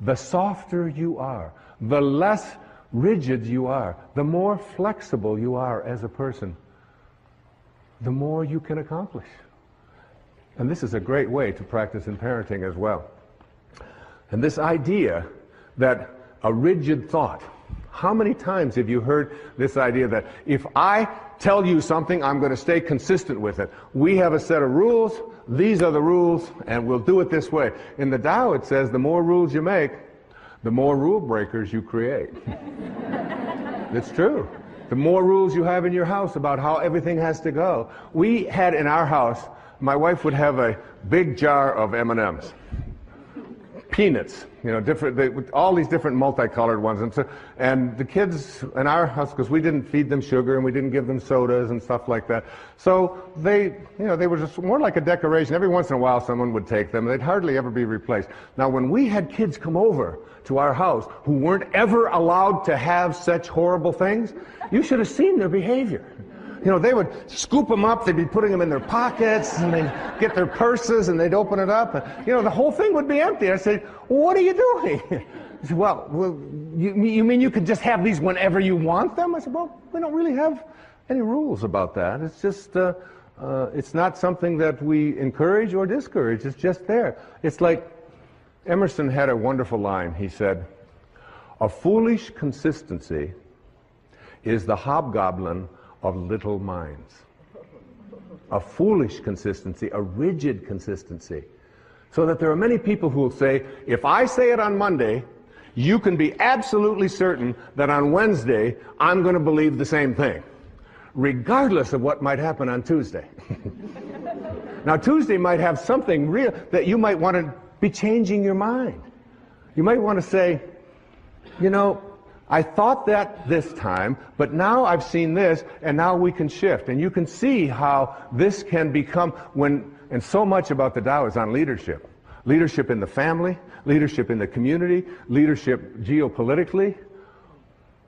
the softer you are, the less rigid you are, the more flexible you are as a person, the more you can accomplish. And this is a great way to practice in parenting as well. And this idea that a rigid thought, how many times have you heard this idea that if I tell you something, I'm going to stay consistent with it? We have a set of rules, these are the rules, and we'll do it this way. In the Tao it says the more rules you make, the more rule breakers you create. It's true. The more rules you have in your house about how everything has to go. We had in our house, my wife would have a big jar of M&Ms. Peanuts, you know, all these different multicolored ones. And the kids in our house, because we didn't feed them sugar and we didn't give them sodas and stuff like that. So they were just more like a decoration. Every once in a while someone would take them. They'd hardly ever be replaced. Now when we had kids come over to our house who weren't ever allowed to have such horrible things, you should have seen their behavior. You know, they would scoop them up, they'd be putting them in their pockets, and they'd get their purses, and they'd open it up, and, you know, the whole thing would be empty. I said, well, what are you doing? He said, well, you mean you could just have these whenever you want them? I said, well, we don't really have any rules about that. It's just, it's not something that we encourage or discourage. It's just there. It's like Emerson had a wonderful line. He said, a foolish consistency is the hobgoblin of little minds. A foolish consistency, a rigid consistency. So that there are many people who will say, if I say it on Monday, you can be absolutely certain that on Wednesday I'm going to believe the same thing, regardless of what might happen on Tuesday. Now Tuesday might have something real that you might want to be changing your mind. You might want to say, you know, I thought that this time, but now I've seen this, and now we can shift. And you can see how this can become and so much about the Tao is on leadership. Leadership in the family, leadership in the community, leadership geopolitically.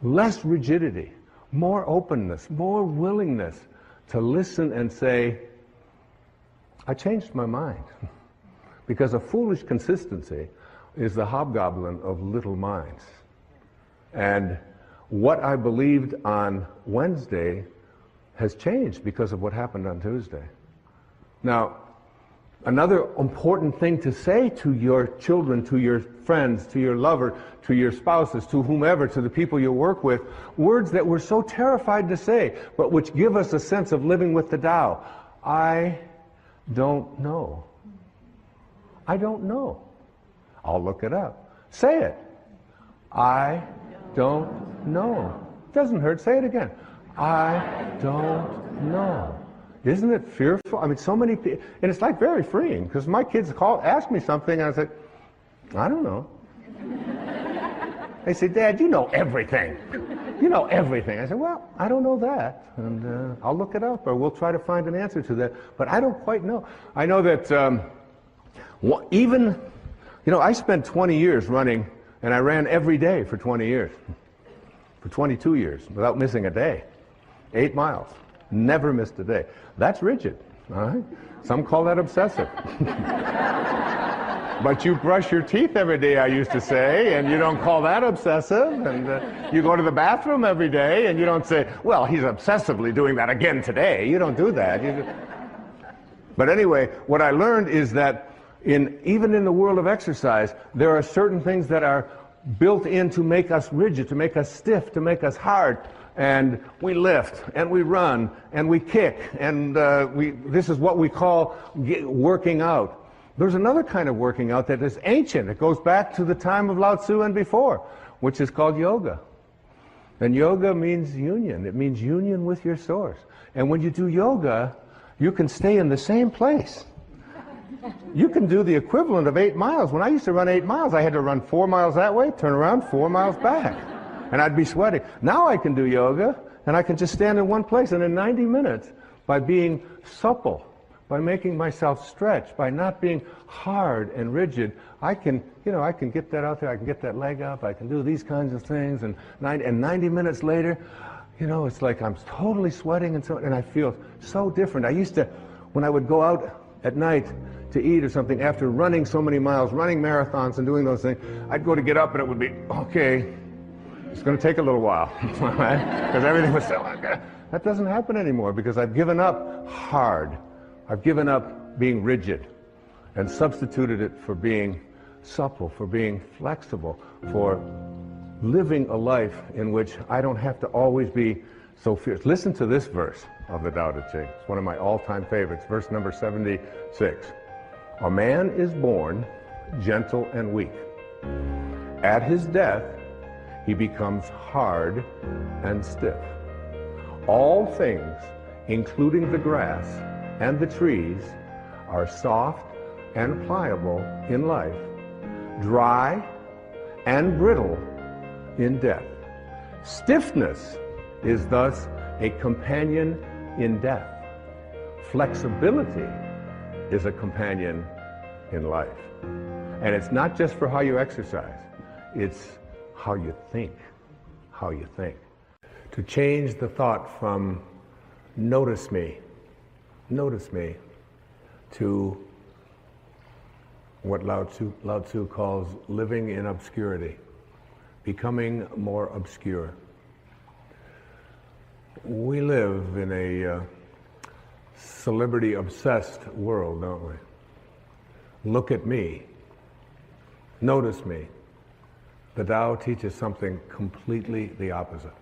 Less rigidity, more openness, more willingness to listen and say, I changed my mind. Because a foolish consistency is the hobgoblin of little minds. And what I believed on Wednesday has changed because of what happened on Tuesday. Now, another important thing to say to your children, to your friends, to your lover, to your spouses, to whomever, to the people you work with, words that we're so terrified to say, but which give us a sense of living with the Tao. I don't know. I don't know. I'll look it up. Say it. I don't know. Doesn't hurt. Say it again. I don't know. Isn't it fearful? I mean, so many people, and it's like very freeing, because my kids ask me something, and I say, I don't know. They say, Dad, you know everything. You know everything. I said, well, I don't know that, and I'll look it up, or we'll try to find an answer to that, but I don't quite know. I know that even, you know, I spent 20 years running, and I ran every day for 20 years, for 22 years, without missing a day. 8 miles. Never missed a day. That's rigid, all right? Some call that obsessive. But you brush your teeth every day, I used to say, and you don't call that obsessive. And you go to the bathroom every day, and you don't say, well, he's obsessively doing that again today. You don't do that. But anyway, what I learned is that even in the world of exercise, there are certain things that are built in to make us rigid, to make us stiff, to make us hard. And we lift, and we run, and we kick, and this is what we call working out. There's another kind of working out that is ancient. It goes back to the time of Lao Tzu and before, which is called yoga. And yoga means union. It means union with your source. And when you do yoga, you can stay in the same place. You can do the equivalent of 8 miles. When I used to run 8 miles, I had to run 4 miles that way, turn around, 4 miles back. And I'd be sweating. Now I can do yoga, and I can just stand in one place. And in 90 minutes, by being supple, by making myself stretch, by not being hard and rigid, I can get that out there. I can get that leg up. I can do these kinds of things. And 90 minutes later, it's like I'm totally sweating, and I feel so different. I used to, when I would go out at night, to eat or something, after running so many miles, running marathons and doing those things, I'd go to get up and it would be, okay, it's going to take a little while, right? Because everything was so, that doesn't happen anymore because I've given up hard. I've given up being rigid and substituted it for being supple, for being flexible, for living a life in which I don't have to always be so fierce. Listen to this verse of the Tao Te Ching. It's one of my all-time favorites, verse number 76. A man is born gentle and weak. At his death, he becomes hard and stiff. All things, including the grass and the trees, are soft and pliable in life, dry and brittle in death. Stiffness is thus a companion in death. Flexibility is a companion in life. And it's not just for how you exercise, it's how you think, how you think. To change the thought from notice me, to what Lao Tzu calls living in obscurity, becoming more obscure. We live in a celebrity-obsessed world, don't we? Look at me. Notice me. The Tao teaches something completely the opposite.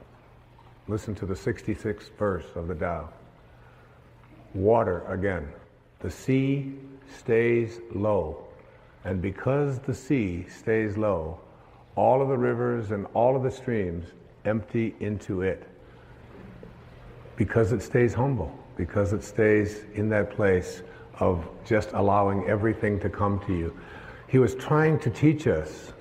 Listen to the 66th verse of the Tao. Water again. The sea stays low. And because the sea stays low, all of the rivers and all of the streams empty into it. Because it stays humble. Because it stays in that place of just allowing everything to come to you. He was trying to teach us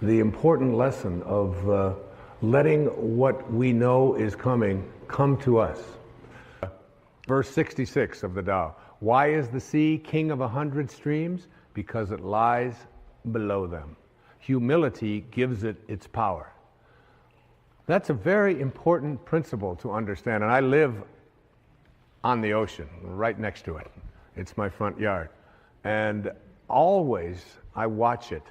the important lesson of letting what we know is coming come to us. Verse 66 of the Tao. Why is the sea king of 100 streams? Because it lies below them. Humility gives it its power. That's a very important principle to understand, and I live on the ocean, right next to it. It's my front yard. And always I watch it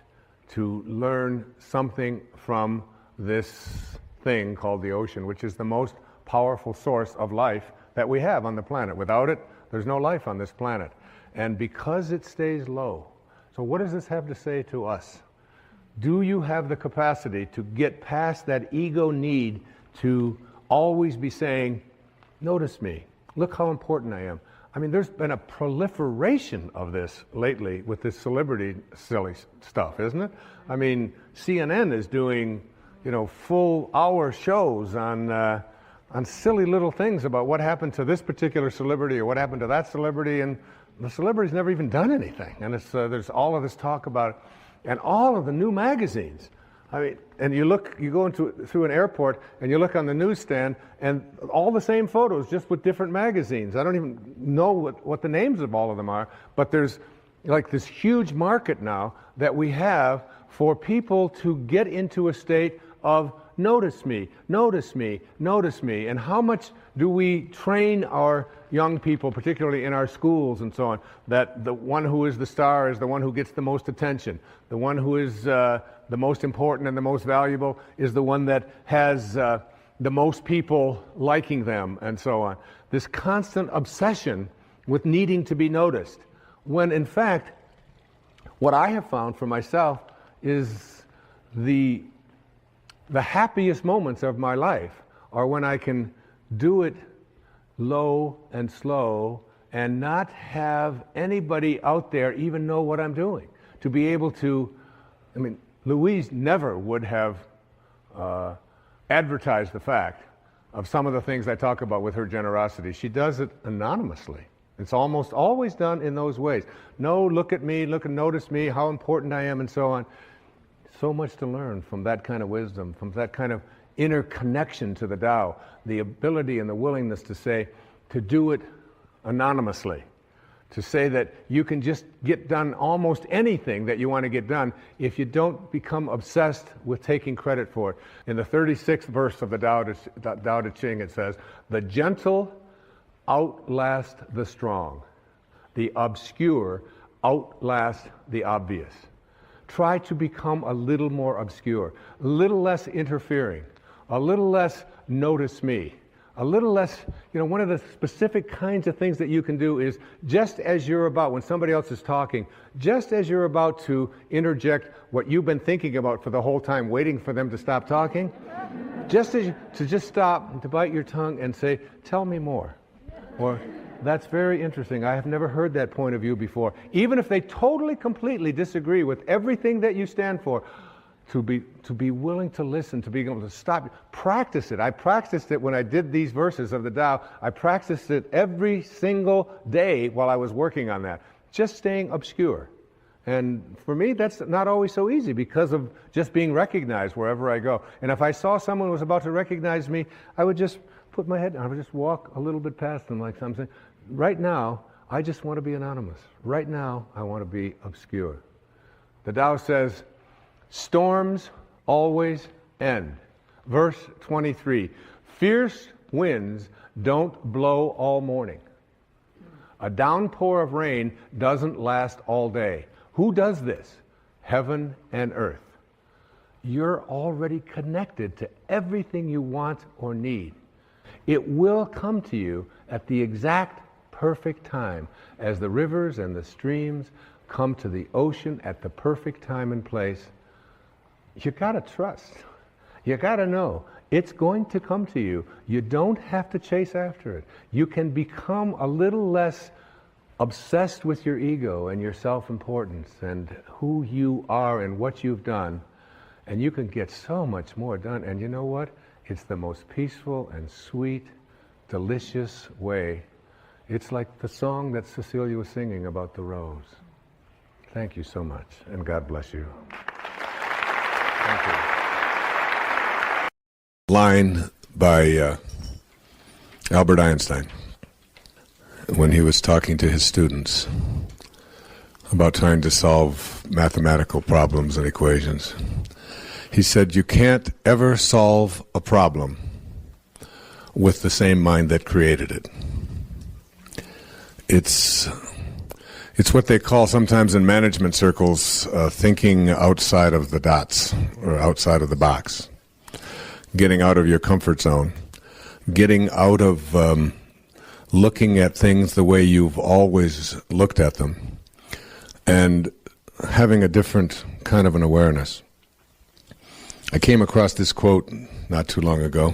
to learn something from this thing called the ocean, which is the most powerful source of life that we have on the planet. Without it, there's no life on this planet. And because it stays low, so what does this have to say to us? Do you have the capacity to get past that ego need to always be saying, notice me, look how important I am? I mean, there's been a proliferation of this lately with this celebrity silly stuff, isn't it? I mean, CNN is doing, full hour shows on silly little things about what happened to this particular celebrity or what happened to that celebrity, and the celebrity's never even done anything. And there's all of this talk about it. And all of the new magazines. I mean, and you go through an airport and you look on the newsstand and all the same photos, just with different magazines. I don't even know what the names of all of them are, but there's like this huge market now that we have for people to get into a state of notice me, notice me, notice me. And how much do we train our young people, particularly in our schools and so on, that the one who is the star is the one who gets the most attention. The one who is the most important and the most valuable is the one that has the most people liking them and so on. This constant obsession with needing to be noticed. When in fact, what I have found for myself is the happiest moments of my life are when I can do it low and slow and not have anybody out there even know what I'm doing. To be able to, Louise never would have advertised the fact of some of the things I talk about with her generosity. She does it anonymously. It's almost always done in those ways. No, look at me, look and notice me, how important I am, and so on. So much to learn from that kind of wisdom, from that kind of inner connection to the Tao, the ability and the willingness to do it anonymously, to say that you can just get done almost anything that you want to get done if you don't become obsessed with taking credit for it. In the 36th verse of the Tao Te Ching, it says, the gentle outlast the strong, the obscure outlast the obvious. Try to become a little more obscure, a little less interfering, a little less notice me, a little less, one of the specific kinds of things that you can do is just as you're about, when somebody else is talking, just as you're about to interject what you've been thinking about for the whole time, waiting for them to stop talking, just stop and to bite your tongue and say, tell me more. Or, that's very interesting. I have never heard that point of view before. Even if they totally, completely disagree with everything that you stand for, to be willing to listen, to be able to stop. Practice it. I practiced it when I did these verses of the Tao. I practiced it every single day while I was working on that. Just staying obscure. And for me, that's not always so easy because of just being recognized wherever I go. And if I saw someone who was about to recognize me, I would just put my head down. I would just walk a little bit past them like something. Right now, I just want to be anonymous. Right now, I want to be obscure. The Tao says, storms always end. Verse 23, fierce winds don't blow all morning. A downpour of rain doesn't last all day. Who does this? Heaven and earth. You're already connected to everything you want or need. It will come to you at the exact perfect time, as the rivers and the streams come to the ocean at the perfect time and place. You gotta trust. You gotta know it's going to come to you. You don't have to chase after it. You can become a little less obsessed with your ego and your self-importance and who you are and what you've done, and you can get so much more done. And you know what? It's the most peaceful and sweet, delicious way. It's like the song that Cecilia was singing about the rose. Thank you so much, and God bless you. Thank you. Line by Albert Einstein when he was talking to his students about trying to solve mathematical problems and equations. He said, you can't ever solve a problem with the same mind that created it. It's what they call sometimes in management circles thinking outside of the dots or outside of the box. Getting out of your comfort zone. Getting out of looking at things the way you've always looked at them. And having a different kind of an awareness. I came across this quote not too long ago.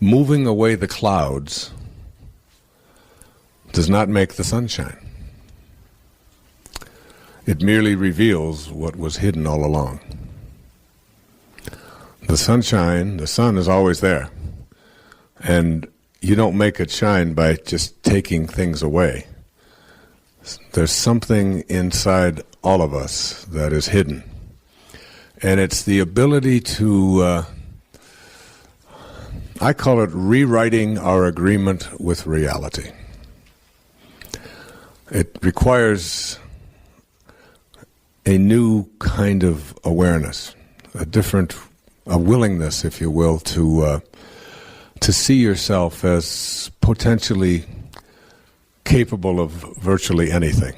Moving away the clouds does not make the sunshine. It merely reveals what was hidden all along. The sunshine, the sun is always there. And you don't make it shine by just taking things away. There's something inside all of us that is hidden. And it's the ability to, I call it rewriting our agreement with reality. It requires a new kind of awareness, a willingness, if you will, to see yourself as potentially capable of virtually anything.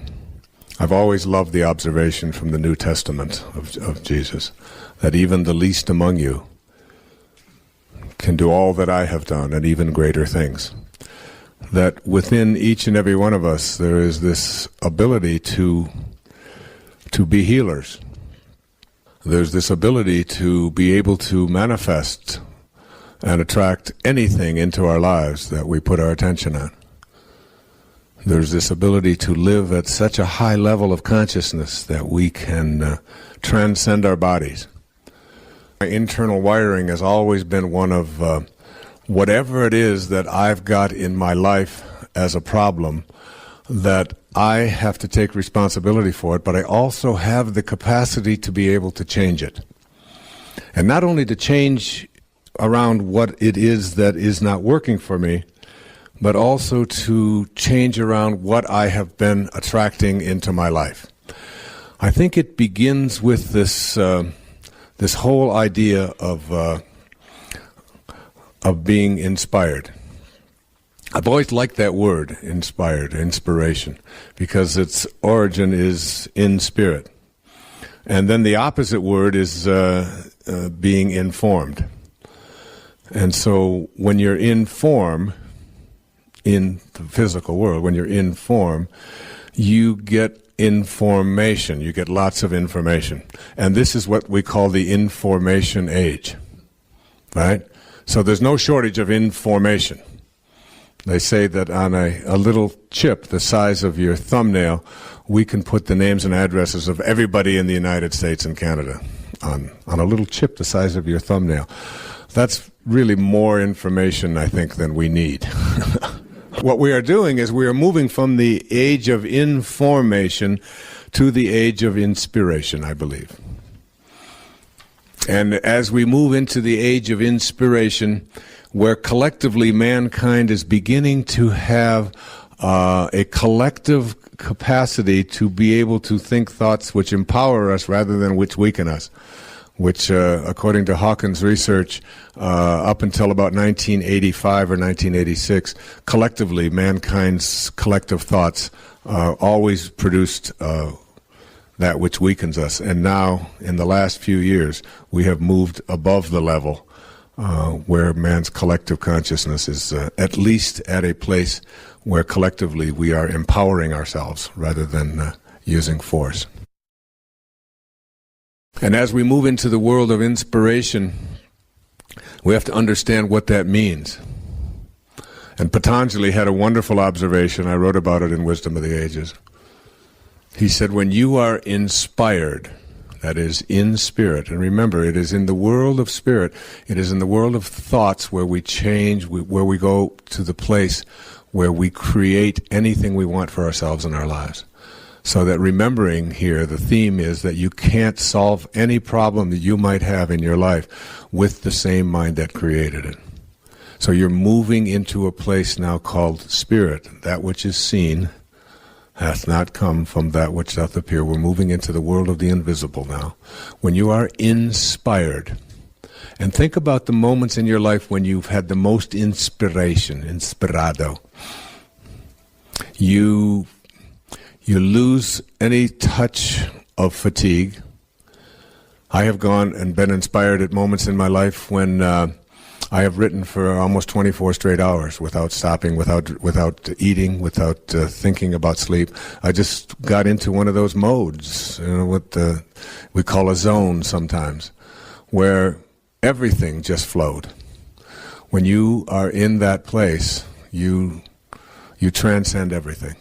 I've always loved the observation from the New Testament of Jesus, that even the least among you can do all that I have done and even greater things. That within each and every one of us there is this ability to be healers. There's this ability to be able to manifest and attract anything into our lives that we put our attention on. There's this ability to live at such a high level of consciousness that we can transcend our bodies. My internal wiring has always been one of whatever it is that I've got in my life as a problem, that I have to take responsibility for it, but I also have the capacity to be able to change it. And not only to change around what it is that is not working for me, but also to change around what I have been attracting into my life. I think it begins with this this whole idea of being inspired. I've always liked that word, inspired, inspiration, because its origin is in spirit. And then the opposite word is being informed. And so when you're in form, in the physical world, when you're in form, you get information. You get lots of information. And this is what we call the information age, right? So there's no shortage of information. They say that on a little chip the size of your thumbnail, we can put the names and addresses of everybody in the United States and Canada on a little chip the size of your thumbnail. That's really more information, I think, than we need. What we are doing is we are moving from the age of information to the age of inspiration, I believe. And as we move into the age of inspiration, where collectively mankind is beginning to have a collective capacity to be able to think thoughts which empower us rather than which weaken us, which, according to Hawkins' research, up until about 1985 or 1986, collectively, mankind's collective thoughts always produced that which weakens us. And now, in the last few years, we have moved above the level where man's collective consciousness is at least at a place where collectively we are empowering ourselves rather than using force. And as we move into the world of inspiration, we have to understand what that means. And Patanjali had a wonderful observation. I wrote about it in Wisdom of the Ages. He said, when you are inspired, that is, in spirit, and remember, it is in the world of spirit, it is in the world of thoughts where we change, where we go to the place where we create anything we want for ourselves in our lives. So that remembering here, the theme is that you can't solve any problem that you might have in your life with the same mind that created it. So you're moving into a place now called spirit. That which is seen hath not come from that which doth appear. We're moving into the world of the invisible now. When you are inspired, and think about the moments in your life when you've had the most inspiration, inspirado. You lose any touch of fatigue. I have gone and been inspired at moments in my life when I have written for almost 24 straight hours without stopping, without eating, without thinking about sleep. I just got into one of those modes, what we call a zone sometimes, where everything just flowed. When you are in that place, you transcend everything.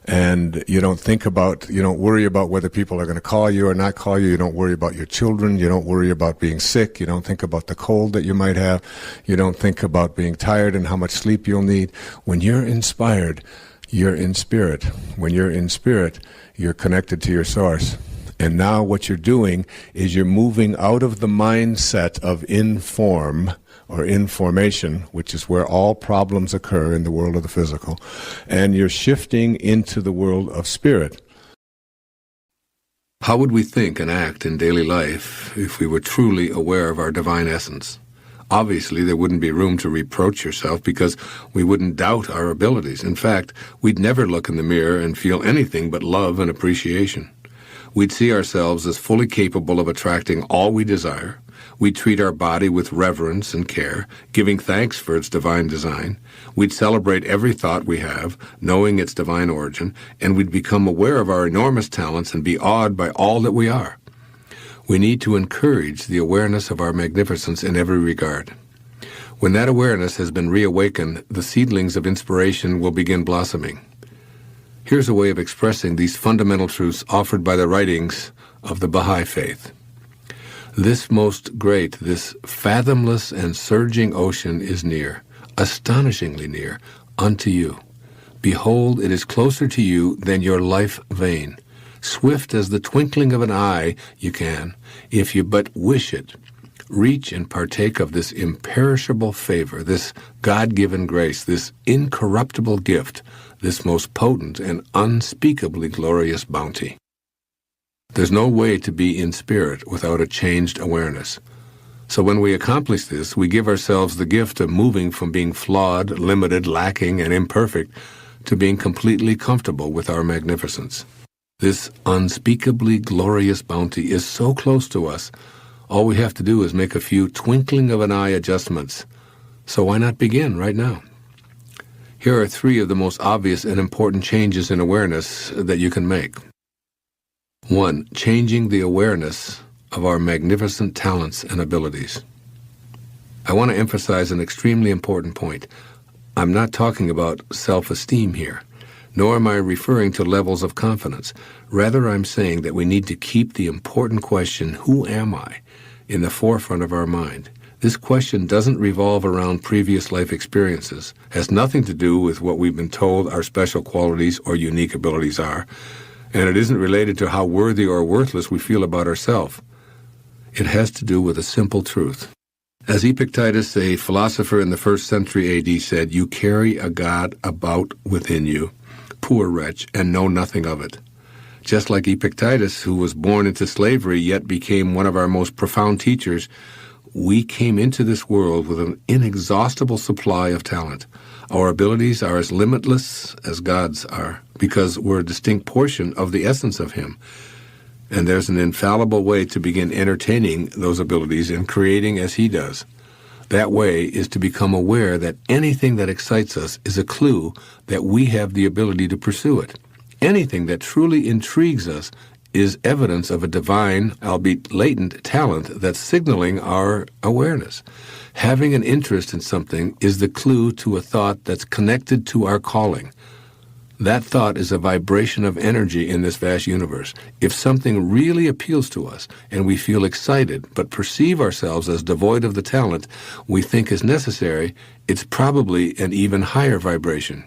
And you don't worry about whether people are going to call you or not call you. You don't worry about your children. You don't worry about being sick. You don't think about the cold that you might have. You don't think about being tired and how much sleep you'll need. When you're inspired, you're in spirit. When you're in spirit, you're connected to your source. And now what you're doing is you're moving out of the mindset of inform or information, which is where all problems occur in the world of the physical, and you're shifting into the world of spirit. How would we think and act in daily life if we were truly aware of our divine essence? Obviously, there wouldn't be room to reproach yourself because we wouldn't doubt our abilities. In fact, we'd never look in the mirror and feel anything but love and appreciation. We'd see ourselves as fully capable of attracting all we desire. We'd treat our body with reverence and care, giving thanks for its divine design. We'd celebrate every thought we have, knowing its divine origin, and we'd become aware of our enormous talents and be awed by all that we are. We need to encourage the awareness of our magnificence in every regard. When that awareness has been reawakened, the seedlings of inspiration will begin blossoming. Here's a way of expressing these fundamental truths offered by the writings of the Baha'i Faith. This most great, this fathomless and surging ocean is near, astonishingly near, unto you. Behold, it is closer to you than your life vein. Swift as the twinkling of an eye you can, if you but wish it, reach and partake of this imperishable favor, this God-given grace, this incorruptible gift, this most potent and unspeakably glorious bounty. There's no way to be in spirit without a changed awareness. So when we accomplish this, we give ourselves the gift of moving from being flawed, limited, lacking, and imperfect to being completely comfortable with our magnificence. This unspeakably glorious bounty is so close to us, all we have to do is make a few twinkling of an eye adjustments. So why not begin right now? Here are 3 of the most obvious and important changes in awareness that you can make. 1. Changing the awareness of our magnificent talents and abilities. I want to emphasize an extremely important point. I'm not talking about self-esteem here, nor am I referring to levels of confidence. Rather, I'm saying that we need to keep the important question, who am I, in the forefront of our mind. This question doesn't revolve around previous life experiences, has nothing to do with what we've been told our special qualities or unique abilities are, and it isn't related to how worthy or worthless we feel about ourselves. It has to do with a simple truth. As Epictetus, a philosopher in the 1st century AD, said, "You carry a God about within you, poor wretch, and know nothing of it." Just like Epictetus, who was born into slavery yet became one of our most profound teachers, we came into this world with an inexhaustible supply of talent. Our abilities are as limitless as God's are, because we're a distinct portion of the essence of Him. And there's an infallible way to begin entertaining those abilities and creating as He does. That way is to become aware that anything that excites us is a clue that we have the ability to pursue it. Anything that truly intrigues us is evidence of a divine, albeit latent, talent that's signaling our awareness. Having an interest in something is the clue to a thought that's connected to our calling. That thought is a vibration of energy in this vast universe. If something really appeals to us and we feel excited but perceive ourselves as devoid of the talent we think is necessary, it's probably an even higher vibration.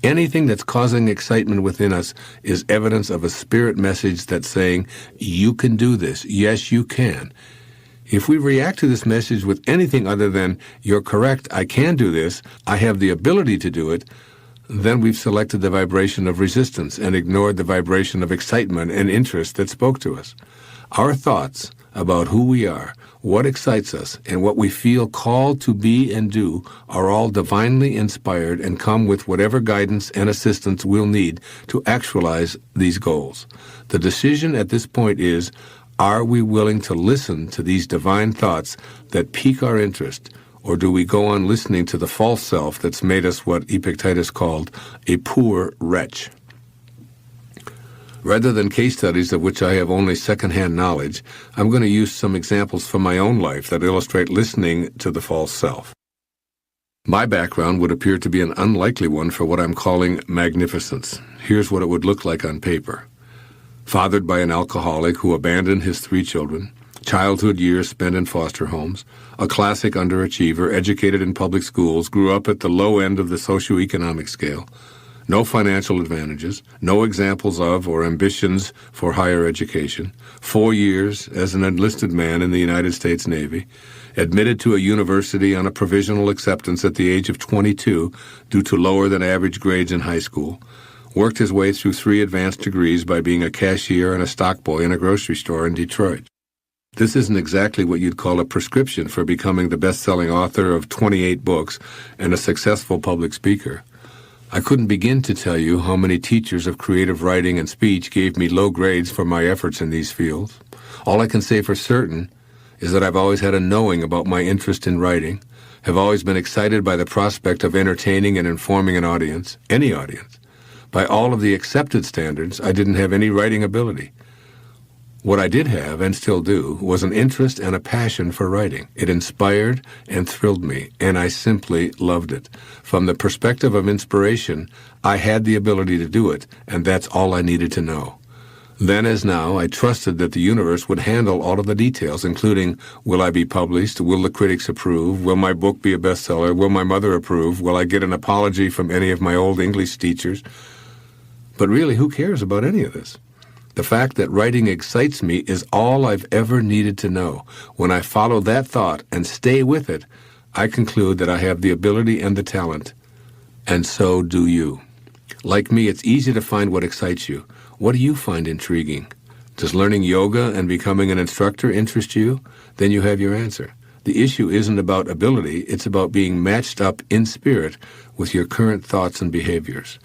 Anything that's causing excitement within us is evidence of a spirit message that's saying, "You can do this. Yes, you can." If we react to this message with anything other than, "You're correct, I can do this, I have the ability to do it," then we've selected the vibration of resistance and ignored the vibration of excitement and interest that spoke to us. Our thoughts about who we are, what excites us, and what we feel called to be and do are all divinely inspired and come with whatever guidance and assistance we'll need to actualize these goals. The decision at this point is, are we willing to listen to these divine thoughts that pique our interest, or do we go on listening to the false self that's made us what Epictetus called a poor wretch? Rather than case studies of which I have only second-hand knowledge, I'm going to use some examples from my own life that illustrate listening to the false self. My background would appear to be an unlikely one for what I'm calling magnificence. Here's what it would look like on paper. Fathered by an alcoholic who abandoned his 3 children, childhood years spent in foster homes, a classic underachiever, educated in public schools, grew up at the low end of the socioeconomic scale, no financial advantages, no examples of or ambitions for higher education, 4 years as an enlisted man in the United States Navy, admitted to a university on a provisional acceptance at the age of 22 due to lower than average grades in high school, worked his way through 3 advanced degrees by being a cashier and a stock boy in a grocery store in Detroit. This isn't exactly what you'd call a prescription for becoming the best-selling author of 28 books and a successful public speaker. I couldn't begin to tell you how many teachers of creative writing and speech gave me low grades for my efforts in these fields. All I can say for certain is that I've always had a knowing about my interest in writing, have always been excited by the prospect of entertaining and informing an audience, any audience. By all of the accepted standards, I didn't have any writing ability. What I did have, and still do, was an interest and a passion for writing. It inspired and thrilled me, and I simply loved it. From the perspective of inspiration, I had the ability to do it, and that's all I needed to know. Then as now, I trusted that the universe would handle all of the details, including, will I be published? Will the critics approve? Will my book be a bestseller? Will my mother approve? Will I get an apology from any of my old English teachers? But really, who cares about any of this? The fact that writing excites me is all I've ever needed to know. When I follow that thought and stay with it, I conclude that I have the ability and the talent. And so do you. Like me, it's easy to find what excites you. What do you find intriguing? Does learning yoga and becoming an instructor interest you? Then you have your answer. The issue isn't about ability, it's about being matched up in spirit with your current thoughts and behaviors.